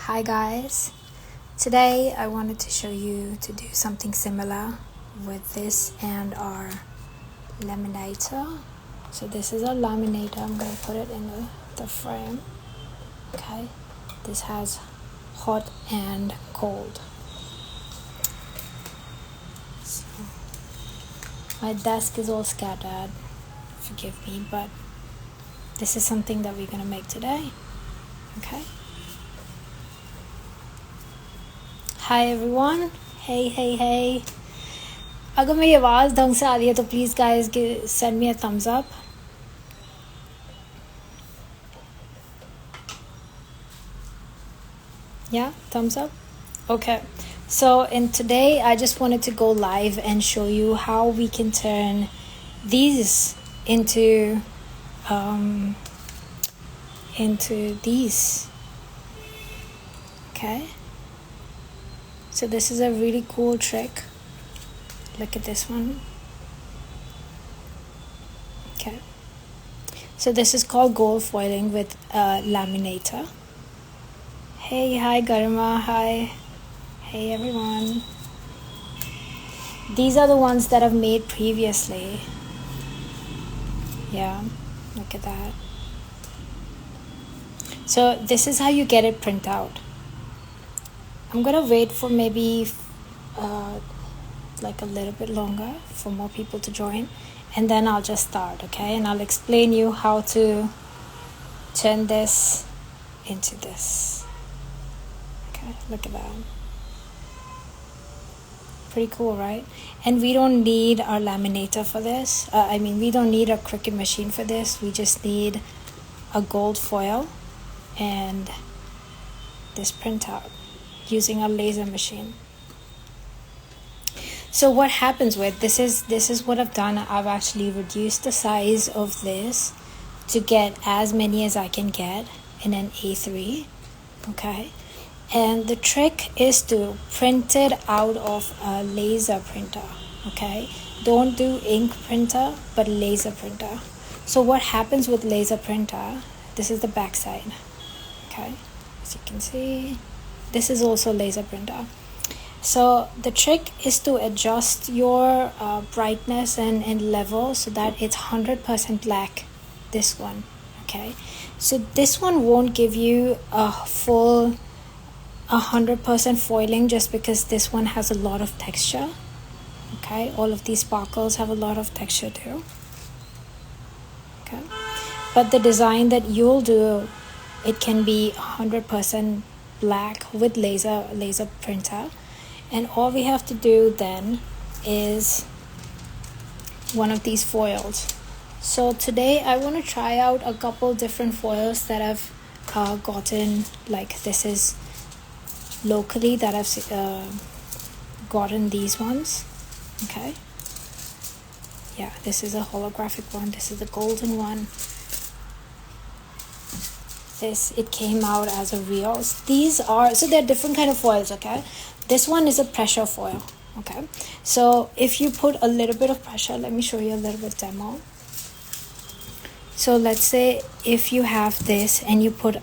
Hi guys, today I wanted to show you to do something similar with this and our laminator. So this is our laminator. I'm going to put it in the frame. Okay, this has hot and cold. So my desk is all scattered, forgive me, but this is something that we're going to make today. Okay. Hi everyone. Hey. अगर मेरी आवाज़ ढंग से आ रही है तो please guys send me a thumbs up. Yeah, thumbs up. Okay. So today I just wanted to go live and show you how we can turn these into these. Okay. So this is a really cool trick. Look at this one. Okay. So this is called gold foiling with a laminator. Hey, hi Garima, hi. Hey everyone. These are the ones that I've made previously. Yeah, look at that. So this is how you get it print out. I'm gonna wait for maybe like a little bit longer for more people to join, and then I'll just start, okay? And I'll explain you how to turn this into this. Okay, look at that. Pretty cool, right? And we don't need our laminator for this. We don't need a Cricut machine for this. We just need a gold foil and this printout using a laser machine. So what happens with this is what I've done. I've actually reduced the size of this to get as many as I can get in an A3. Okay. And the trick is to print it out of a laser printer. Okay. Don't do ink printer, but laser printer. So what happens with laser printer, this is the back side. Okay. As you can see, this is also laser printer. So the trick is to adjust your brightness and level so that it's 100% black, this one. Okay, so this one won't give you a full 100% foiling just because this one has a lot of texture. Okay, all of these sparkles have a lot of texture too. Okay, but the design that you'll do, it can be 100% black with laser printer. And all we have to do then is one of these foils. So today I want to try out a couple different foils that I've gotten. Like this is locally that I've gotten these ones. Okay. Yeah, this is a holographic one. This is the golden one. It came out as a real. These are, so they're different kind of foils, okay? This one is a pressure foil, okay? So if you put a little bit of pressure, let me show you a little bit demo. So let's say if you have this and you put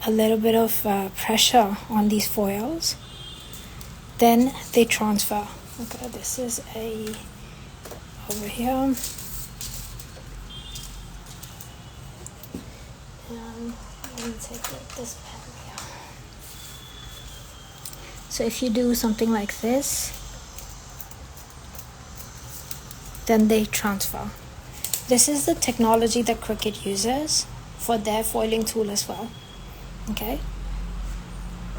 a little bit of pressure on these foils, then they transfer. Okay, this is over here. Let me take this pen here. So if you do something like this, then they transfer. This is the technology that Cricut uses for their foiling tool as well. Okay.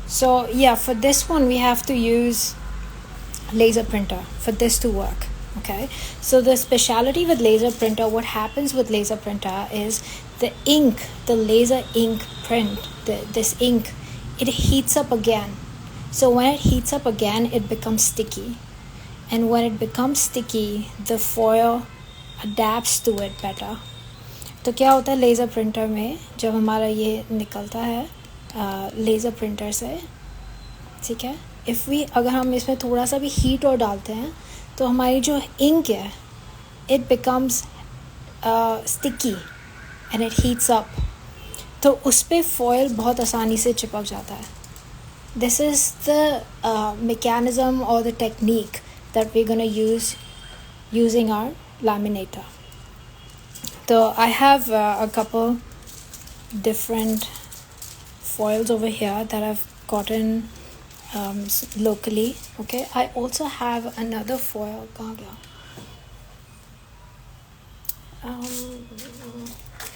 So yeah, for this one we have to use laser printer for this to work. Okay, so the speciality with laser printer, what happens with laser printer is the ink, the laser ink print, this ink, it heats up again. So when it heats up again, it becomes sticky. And when it becomes sticky, the foil adapts to it better. तो क्या होता है laser printer में जब हमारा ये निकलता है लेज़र प्रिंटर से, ठीक है, अगर हम इसमें थोड़ा सा भी हीट और डालते हैं तो हमारी जो इंक है it becomes sticky and it heats up. तो उस पे foil बहुत आसानी से चिपक जाता है. This is the mechanism or the technique that we're going to use using our laminator. So I have a couple different foils over here that I've gotten locally. Okay, I also have another foil.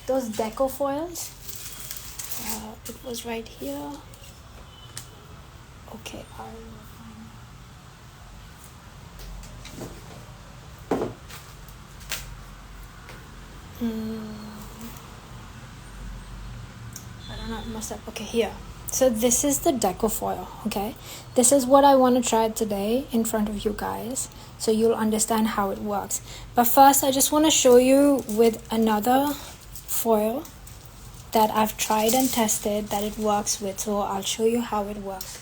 Those deco foils. It was right here. Okay, I don't know, I messed up. Okay, here. So this is the deco foil. Okay, this is what I want to try today in front of you guys, so you'll understand how it works. But first, I just want to show you with another foil that I've tried and tested that it works with. So I'll show you how it works.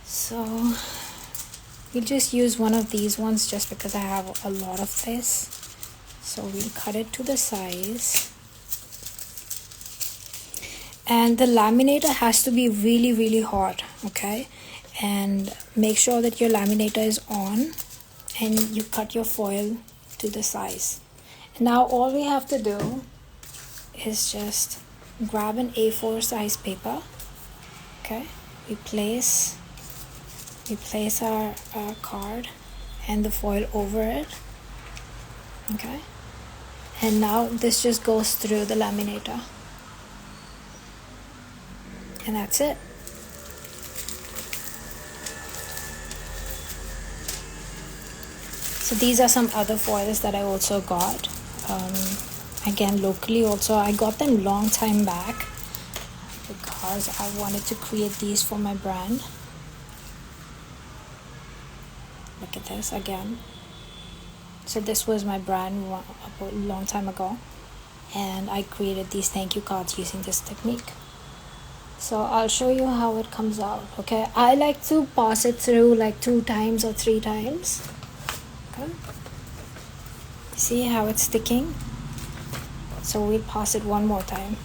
So we'll just use one of these ones just because I have a lot of this. So we'll cut it to the size. And the laminator has to be really, really hot, okay? And make sure that your laminator is on and you cut your foil to the size. And now all we have to do is just grab an A4 size paper, okay? We place our card and the foil over it, okay? And now this just goes through the laminator. And that's it. So these are some other foils that I also got. Again, locally also. I got them long time back because I wanted to create these for my brand. Look at this again. So this was my brand a long time ago. And I created these thank you cards using this technique. So I'll show you how it comes out, okay? I like to pass it through like 2 times or 3 times. Okay? See how it's sticking? So we'll pass it one more time.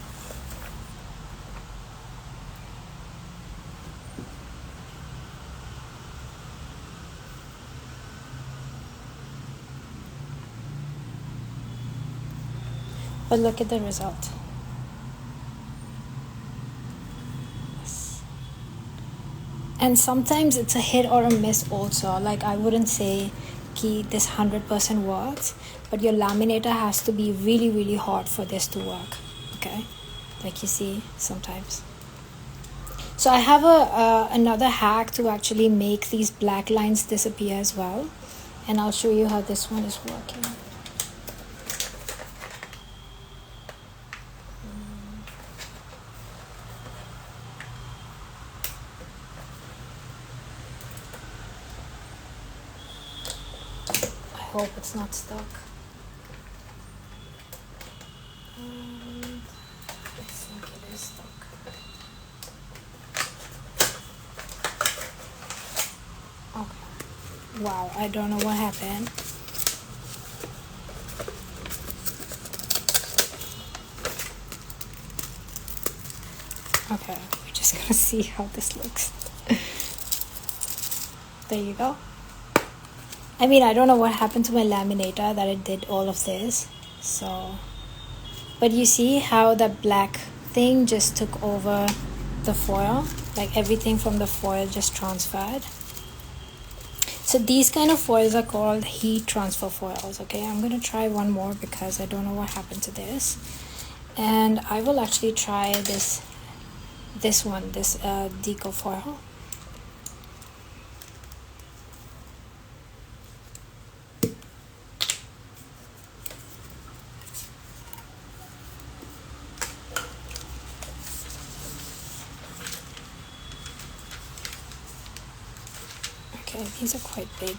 But look at the result. And sometimes it's a hit or a miss also. Like I wouldn't say this 100% works, but your laminator has to be really, really hot for this to work, okay? Like you see sometimes. So I have another hack to actually make these black lines disappear as well, and I'll show you how this one is working. I hope it's not stuck. I think it is stuck. Okay. Wow, I don't know what happened. Okay, we're just gonna see how this looks. There you go. I mean, I don't know what happened to my laminator that it did all of this. So, but you see how the black thing just took over the foil? Like everything from the foil just transferred. So these kind of foils are called heat transfer foils, okay? I'm gonna try one more because I don't know what happened to this. And I will actually try this deco foil. Okay, these are quite big.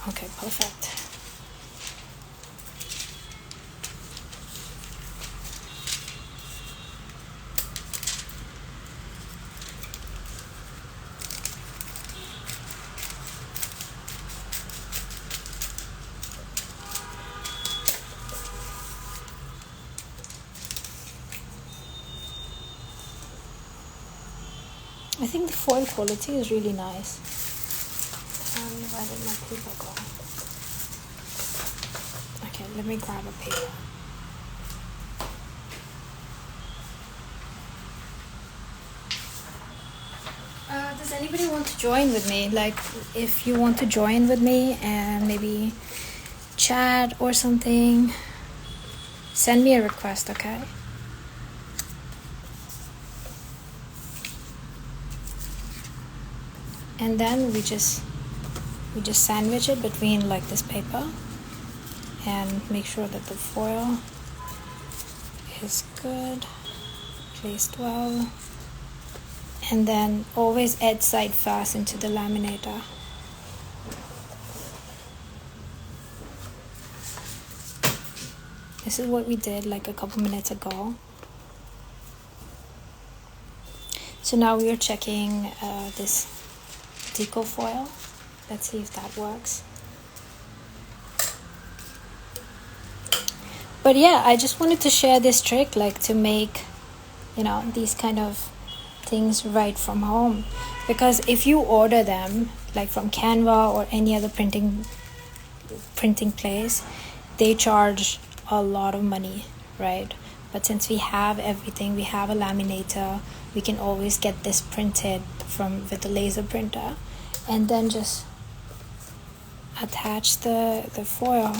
Okay, perfect. I think the foil quality is really nice. Where did my paper go? Okay, let me grab a paper. Does anybody want to join with me? Like, if you want to join with me and maybe chat or something, send me a request, okay? And then we just sandwich it between like this paper and make sure that the foil is good, placed well, and then always edge side fast into the laminator. This is what we did like a couple minutes ago. So now we are checking this deco foil. Let's see if that works. But yeah, I just wanted to share this trick, like to make, you know, these kind of things right from home. Because if you order them like from Canva or any other printing place, they charge a lot of money, right? But since we have everything, we have a laminator, we can always get this printed with the laser printer, and then just attach the foil.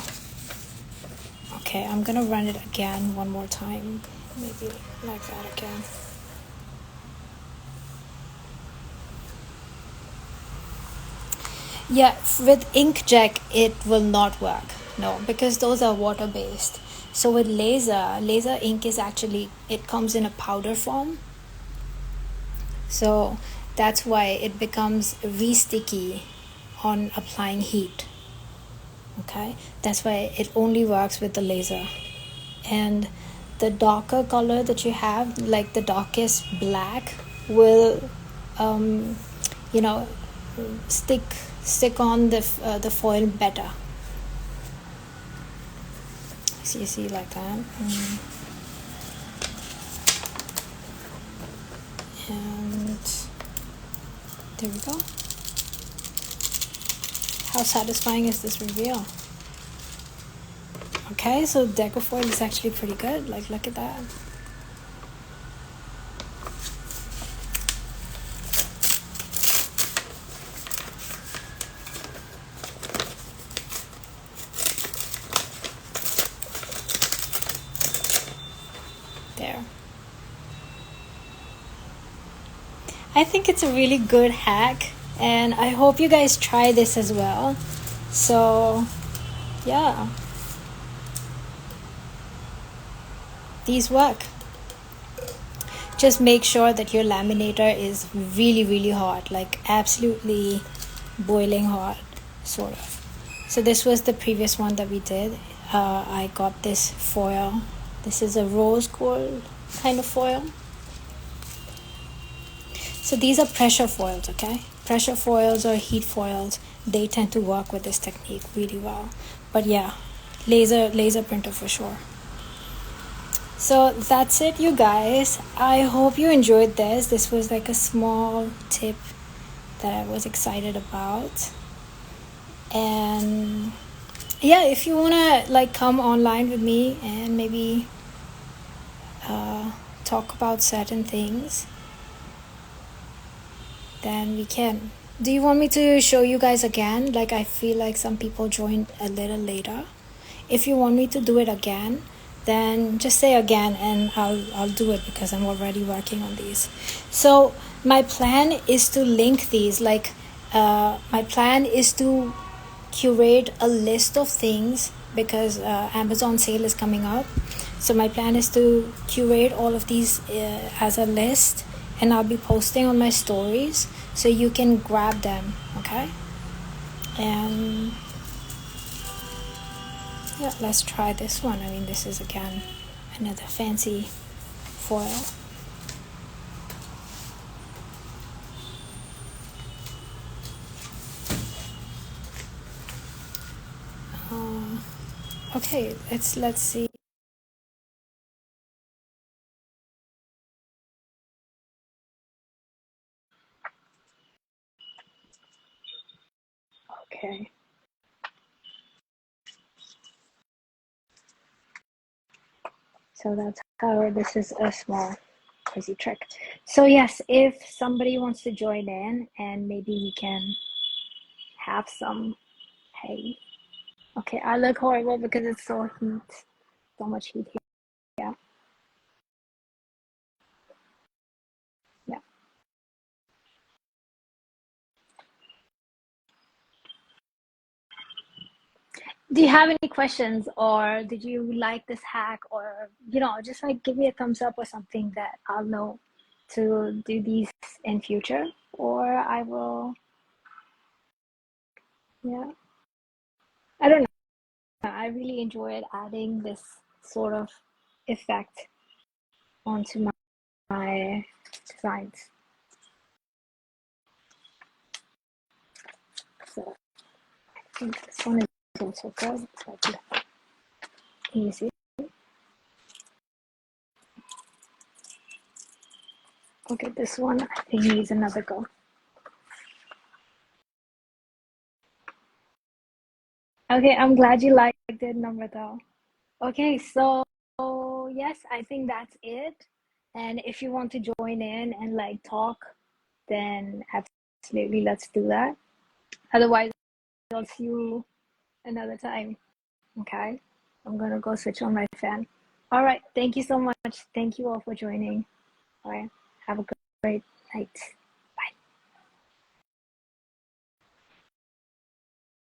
Okay, I'm gonna run it again one more time, maybe like that again. Yeah, with inkjet it will not work, no, because those are water based. So with laser ink is actually, it comes in a powder form, so that's why it becomes re-sticky on applying heat. Okay, that's why it only works with the laser. And the darker color that you have, like the darkest black, will you know, stick on the foil better. So you see like that. And there we go. How satisfying is this reveal? Okay, so deco foil is actually pretty good. Like, look at that. There. I think it's a really good hack, and I hope you guys try this as well. So yeah, these work. Just make sure that your laminator is really hot, like absolutely boiling hot, sort of. So this was the previous one that we did. I got this foil. This is a rose gold kind of foil. So these are pressure foils, okay? Pressure foils or heat foils, they tend to work with this technique really well. But yeah, laser printer for sure. So that's it, you guys. I hope you enjoyed this. This was like a small tip that I was excited about. And yeah, if you wanna like come online with me and maybe talk about certain things, then we can. Do you want me to show you guys again? Like, I feel like some people joined a little later. If you want me to do it again, then just say again and I'll do it, because I'm already working on these. So my plan is to link these, like my plan is to curate a list of things, because Amazon sale is coming up. So my plan is to curate all of these as a list, and I'll be posting on my stories so you can grab them, okay? And yeah, let's try this one. I mean, this is again another fancy foil. Okay, let's see. Okay. So that's how this is a small crazy trick. So yes, if somebody wants to join in and maybe we can have some, hey, okay, I look horrible because it's so much heat here. Yeah. Yeah. Do you have any questions, or did you like this hack, or just like give me a thumbs up or something that I'll know to do these in future, or I will, yeah, I don't know. I really enjoyed adding this sort of effect onto my designs. So I think this one is also good. So can you see? Okay, this one I think needs another go. Okay, I'm glad you liked it, Namrata. Okay, so yes, I think that's it. And if you want to join in and like talk, then absolutely let's do that. Otherwise, I'll see you another time. Okay, I'm gonna go switch on my fan. All right, thank you so much. Thank you all for joining. All right, have a great night.